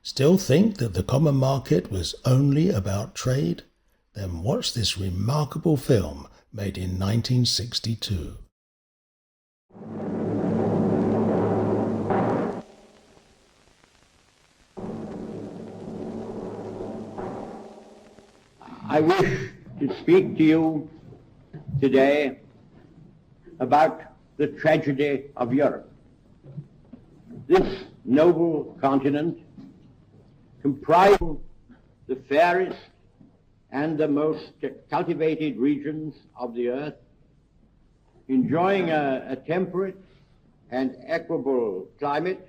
Still think that the common market was only about trade? Then watch this remarkable film made in 1962. I wish to speak to you today about the tragedy of Europe. This noble continent, comprising the fairest and the most cultivated regions of the earth, enjoying a temperate and equable climate,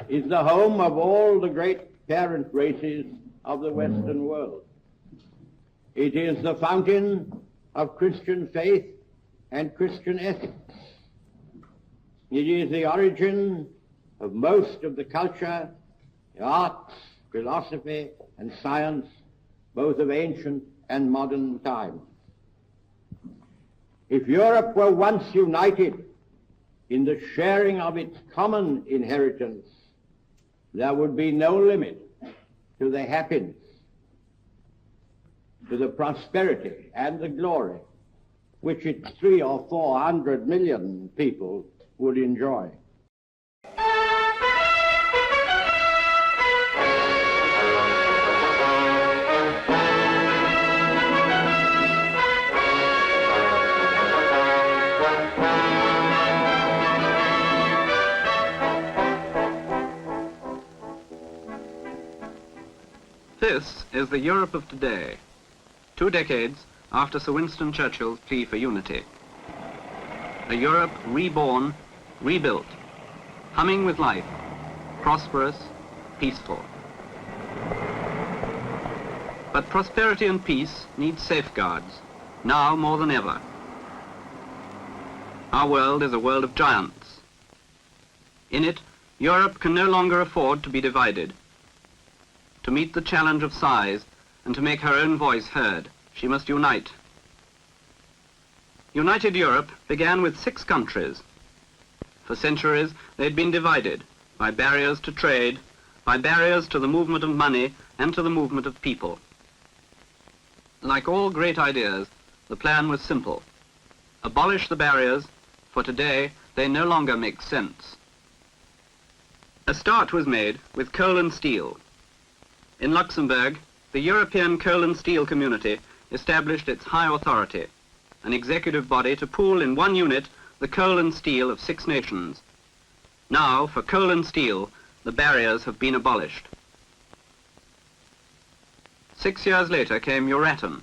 is the home of all the great parent races of the Western world. It is the fountain of Christian faith and Christian ethics. It is the origin of most of the culture, the arts, philosophy, and science, both of ancient and modern times. If Europe were once united in the sharing of its common inheritance, there would be no limit to the happiness, to the prosperity and the glory which its 300 or 400 million people would enjoy. This is the Europe of today, 2 decades after Sir Winston Churchill's plea for unity. A Europe reborn, rebuilt, humming with life, prosperous, peaceful. But prosperity and peace need safeguards, now more than ever. Our world is a world of giants. In it, Europe can no longer afford to be divided. To meet the challenge of size and to make her own voice heard, she must unite. United Europe began with 6 countries. For centuries, they had been divided by barriers to trade, by barriers to the movement of money and to the movement of people. Like all great ideas, the plan was simple. Abolish the barriers, for today they no longer make sense. A start was made with coal and steel. In Luxembourg, the European Coal and Steel Community established its high authority, an executive body to pool in one unit the coal and steel of 6 nations. Now, for coal and steel, the barriers have been abolished. 6 years later came Euratom,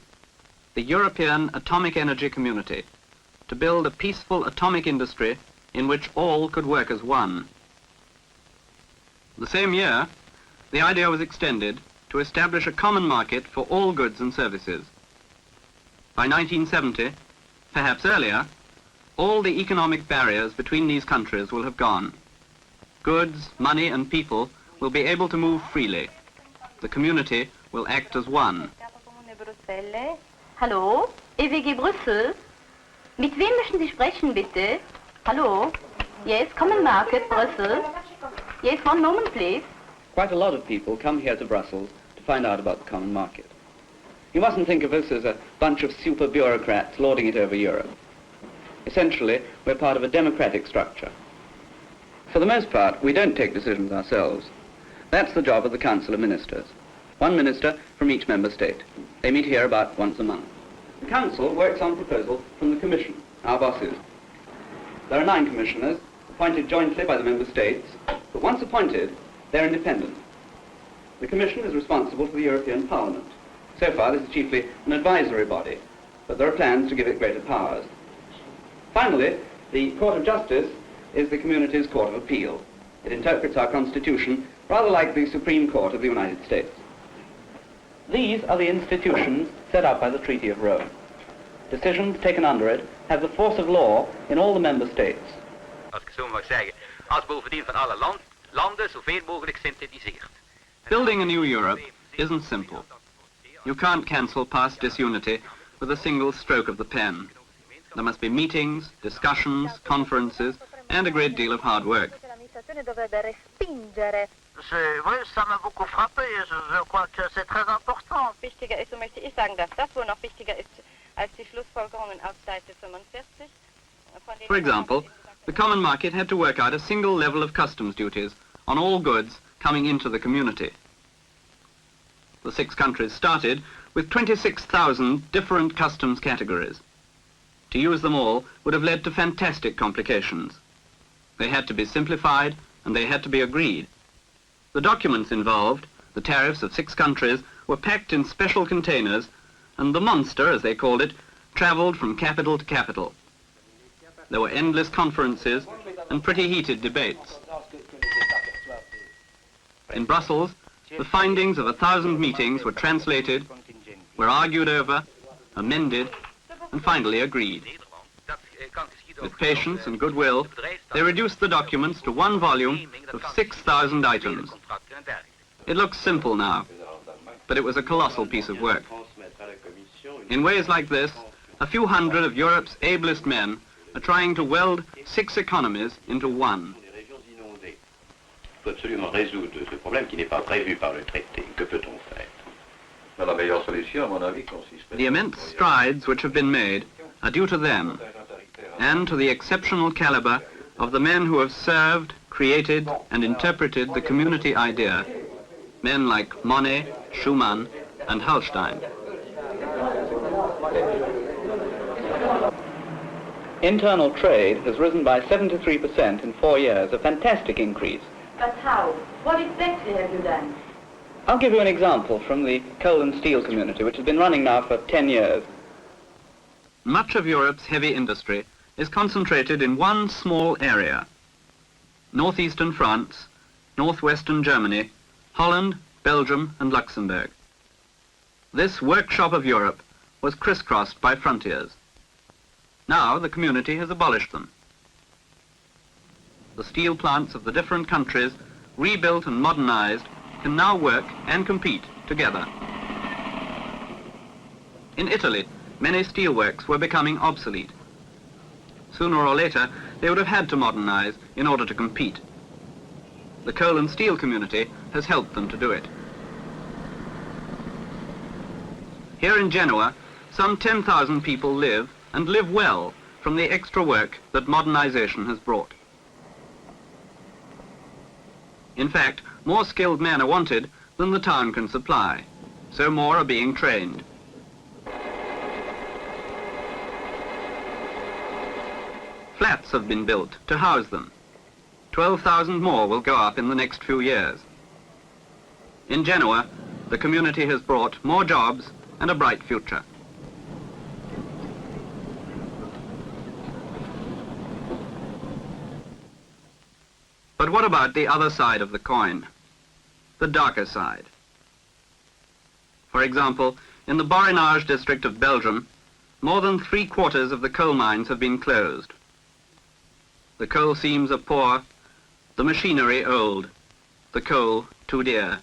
the European Atomic Energy Community, to build a peaceful atomic industry in which all could work as one. The same year, the idea was extended to establish a common market for all goods and services. By 1970, perhaps earlier, all the economic barriers between these countries will have gone. Goods, money and people will be able to move freely. The community will act as one. Hallo, EWG Brüssel. Mit wem möchten Sie sprechen, bitte? Hallo? Yes, Common Market, Brüssel. Yes, one moment, please. Quite a lot of people come here to Brussels to find out about the common market. You mustn't think of us as a bunch of super bureaucrats lording it over Europe. Essentially, we're part of a democratic structure. For the most part, we don't take decisions ourselves. That's the job of the Council of Ministers. One minister from each member state. They meet here about once a month. The Council works on proposal from the Commission, our bosses. There are 9 commissioners, appointed jointly by the member states, but once appointed, they're independent. The Commission is responsible for the European Parliament. So far, this is chiefly an advisory body, but there are plans to give it greater powers. Finally, the Court of Justice is the community's court of appeal. It interprets our Constitution rather like the Supreme Court of the United States. These are the institutions set up by the Treaty of Rome. Decisions taken under it have the force of law in all the member states. Als ik zo mag zeggen, als bovendien van alle landen zoveel mogelijk synthetiseert. Building a new Europe isn't simple. You can't cancel past disunity with a single stroke of the pen. There must be meetings, discussions, conferences, and a great deal of hard work. spingere. Oui, ça m'a beaucoup frappé. Je crois que c'est très important. Wichtiger ist, so möchte ich sagen, dass das wohl noch wichtiger ist als die Schlussfolgerungen auf Seite 45. For example, the common market had to work out a single level of customs duties on all goods coming into the community. The 6 countries started with 26,000 different customs categories. To use them all would have led to fantastic complications. They had to be simplified and they had to be agreed. The documents involved, the tariffs of 6 countries, were packed in special containers, and the monster, as they called it, travelled from capital to capital. There were endless conferences and pretty heated debates. In Brussels, the findings of 1,000 meetings were translated, were argued over, amended, and finally agreed. With patience and goodwill, they reduced the documents to one volume of 6,000 items. It looks simple now, but it was a colossal piece of work. In ways like this, a few hundred of Europe's ablest men are trying to weld 6 economies into one. Il faut absolument résoudre ce problème qui n'est pas prévu par le traité. Que peut-on faire? La meilleure solution, à mon avis, consiste... The immense strides which have been made are due to them, and to the exceptional caliber of the men who have served, created, and interpreted the community idea. Men like Monet, Schumann, and Hallstein. Internal trade has risen by 73% in 4 years, a fantastic increase. But how? What exactly have you done? I'll give you an example from the coal and steel community, which has been running now for 10 years. Much of Europe's heavy industry is concentrated in one small area. Northeastern France, northwestern Germany, Holland, Belgium, and Luxembourg. This workshop of Europe was crisscrossed by frontiers. Now the community has abolished them. The steel plants of the different countries, rebuilt and modernized, can now work and compete together. In Italy, many steelworks were becoming obsolete. Sooner or later, they would have had to modernize in order to compete. The coal and steel community has helped them to do it. Here in Genoa, some 10,000 people live, and live well, from the extra work that modernization has brought. In fact, more skilled men are wanted than the town can supply, so more are being trained. Flats have been built to house them. 12,000 more will go up in the next few years. In Genoa, the community has brought more jobs and a bright future. But what about the other side of the coin? The darker side. For example, in the Borinage district of Belgium, more than 3/4 of the coal mines have been closed. The coal seams are poor, the machinery old, the coal too dear.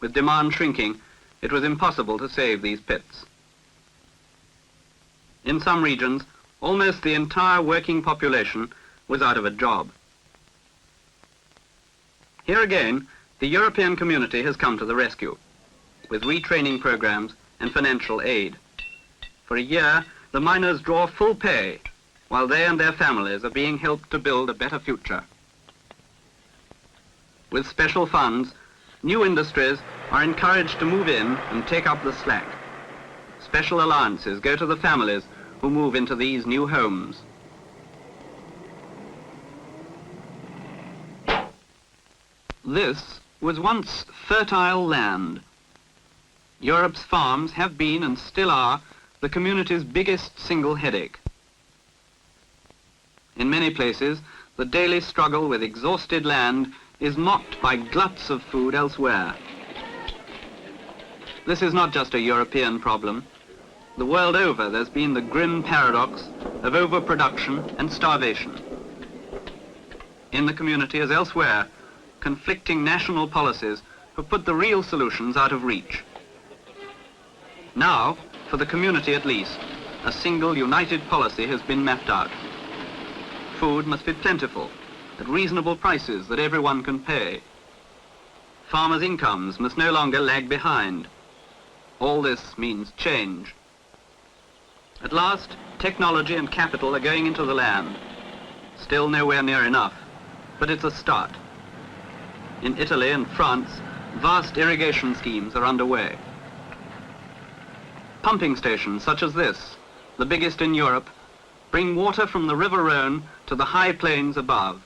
With demand shrinking, it was impossible to save these pits. In some regions, almost the entire working population was out of a job. Here again, the European community has come to the rescue, with retraining programs and financial aid. For a year, the miners draw full pay, while they and their families are being helped to build a better future. With special funds, new industries are encouraged to move in and take up the slack. Special allowances go to the families who move into these new homes. This was once fertile land. Europe's farms have been and still are the community's biggest single headache. In many places, the daily struggle with exhausted land is mocked by gluts of food elsewhere. This is not just a European problem. The world over, there's been the grim paradox of overproduction and starvation. In the community as elsewhere, conflicting national policies have put the real solutions out of reach. Now, for the community at least, a single united policy has been mapped out. Food must be plentiful, at reasonable prices that everyone can pay. Farmers' incomes must no longer lag behind. All this means change. At last, technology and capital are going into the land. Still nowhere near enough, but it's a start. In Italy and France, vast irrigation schemes are underway. Pumping stations such as this, the biggest in Europe, bring water from the River Rhone to the high plains above.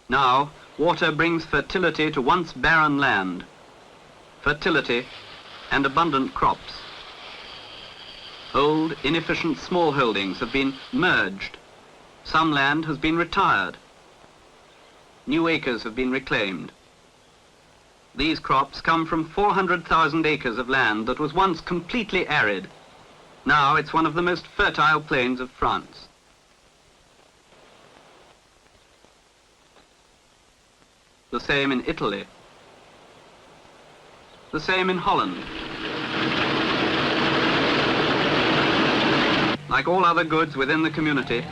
Now, water brings fertility to once barren land. Fertility and abundant crops. Old, inefficient small holdings have been merged. Some land has been retired. New acres have been reclaimed. These crops come from 400,000 acres of land that was once completely arid. Now it's one of the most fertile plains of France. The same in Italy. The same in Holland. Like all other goods within the community,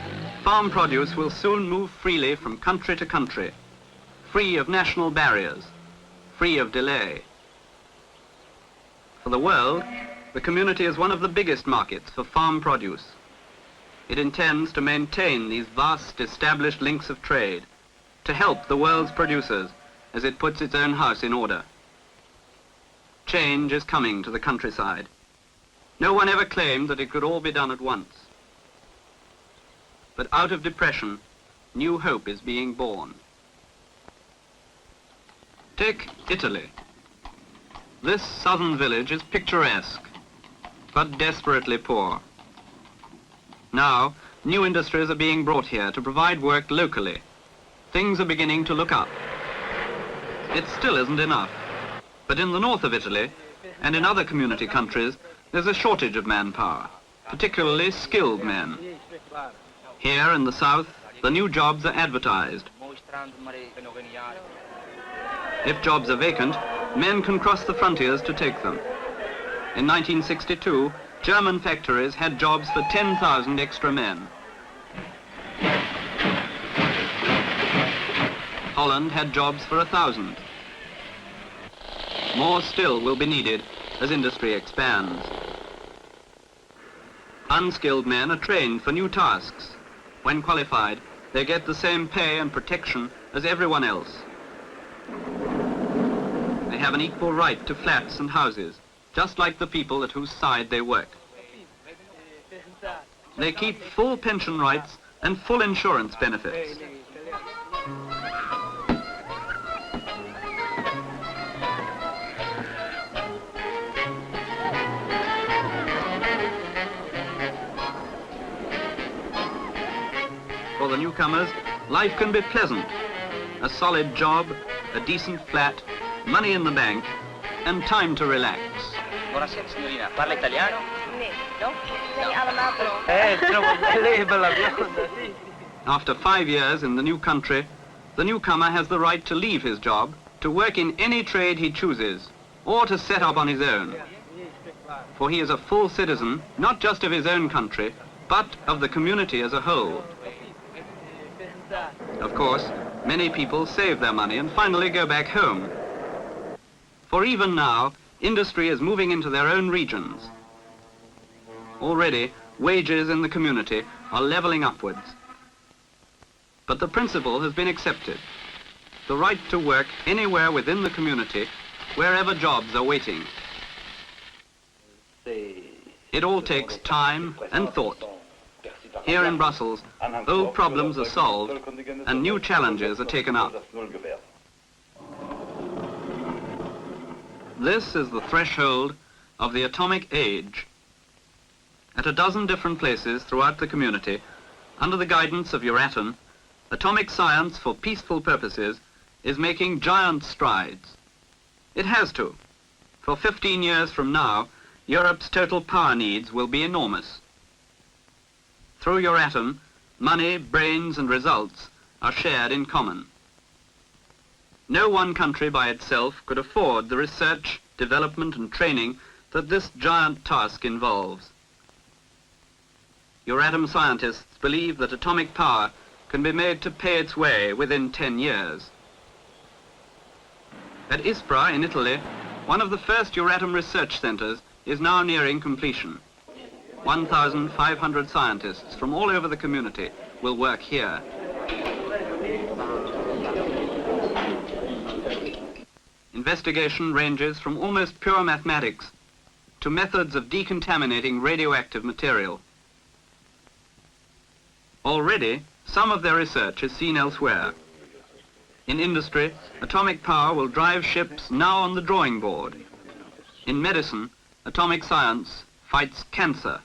farm produce will soon move freely from country to country, free of national barriers, free of delay. For the world, the community is one of the biggest markets for farm produce. It intends to maintain these vast established links of trade, to help the world's producers as it puts its own house in order. Change is coming to the countryside. No one ever claimed that it could all be done at once. But out of depression, new hope is being born. Take Italy. This southern village is picturesque, but desperately poor. Now, new industries are being brought here to provide work locally. Things are beginning to look up. It still isn't enough. But in the north of Italy, and in other community countries, there's a shortage of manpower, particularly skilled men. Here in the south, the new jobs are advertised. If jobs are vacant, men can cross the frontiers to take them. In 1962, German factories had jobs for 10,000 extra men. Holland had jobs for 1,000. More still will be needed as industry expands. Unskilled men are trained for new tasks. When qualified, they get the same pay and protection as everyone else. They have an equal right to flats and houses, just like the people at whose side they work. They keep full pension rights and full insurance benefits. For the newcomers, life can be pleasant. A solid job, a decent flat, money in the bank, and time to relax. Buonasera signorina, parla italiano? No? Sei After 5 years in the new country, the newcomer has the right to leave his job, to work in any trade he chooses, or to set up on his own. For he is a full citizen, not just of his own country, but of the community as a whole. Of course, many people save their money and finally go back home. For even now, industry is moving into their own regions. Already, wages in the community are leveling upwards. But the principle has been accepted. The right to work anywhere within the community, wherever jobs are waiting. It all takes time and thought. Here in Brussels, old problems are solved and new challenges are taken up. This is the threshold of the atomic age. At a dozen different places throughout the community, under the guidance of Euratom, atomic science for peaceful purposes is making giant strides. It has to. For 15 years from now, Europe's total power needs will be enormous. Through Euratom, money, brains and results are shared in common. No one country by itself could afford the research, development and training that this giant task involves. Euratom scientists believe that atomic power can be made to pay its way within 10 years. At 𝗙𝗢𝗟 in Italy, one of the first Euratom research centers is now nearing completion. 1,500 scientists from all over the community will work here. Investigation ranges from almost pure mathematics to methods of decontaminating radioactive material. Already, some of their research is seen elsewhere. In industry, atomic power will drive ships now on the drawing board. In medicine, atomic science fights cancer.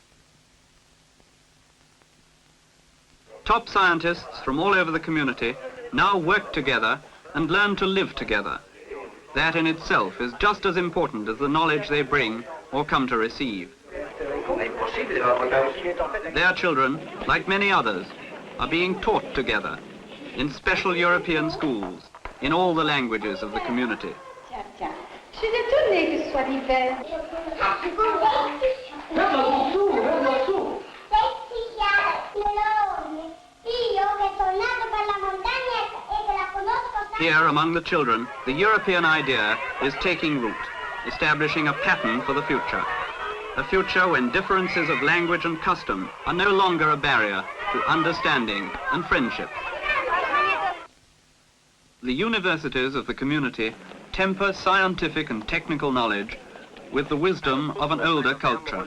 Top scientists from all over the community now work together and learn to live together. That in itself is just as important as the knowledge they bring or come to receive. Their children, like many others, are being taught together in special European schools in all the languages of the community. Je suis étonnée que ce soit l'hiver. Here among the children, the European idea is taking root, establishing a pattern for the future. A future when differences of language and custom are no longer a barrier to understanding and friendship. The universities of the community temper scientific and technical knowledge with the wisdom of an older culture.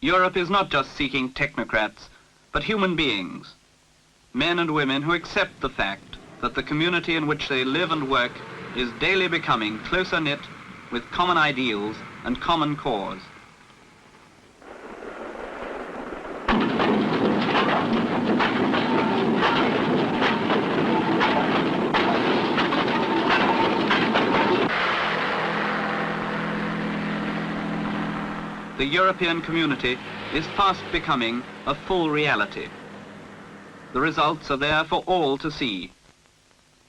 Europe is not just seeking technocrats, but human beings, men and women who accept the fact that the community in which they live and work is daily becoming closer knit with common ideals and common cause. The European community is fast becoming a full reality. The results are there for all to see.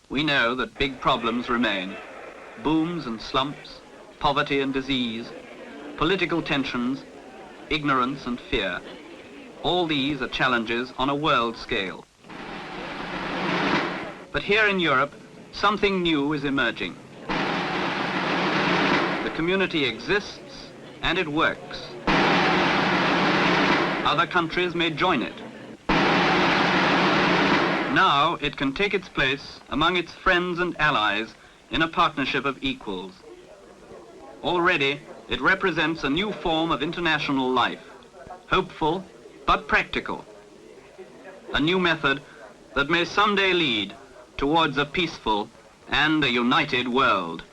We know that big problems remain: booms and slumps, poverty and disease, political tensions, ignorance and fear. All these are challenges on a world scale. But here in Europe, something new is emerging. The community exists and it works. Other countries may join it. Now it can take its place among its friends and allies in a partnership of equals. Already, it represents a new form of international life, hopeful but practical. A new method that may someday lead towards a peaceful and a united world.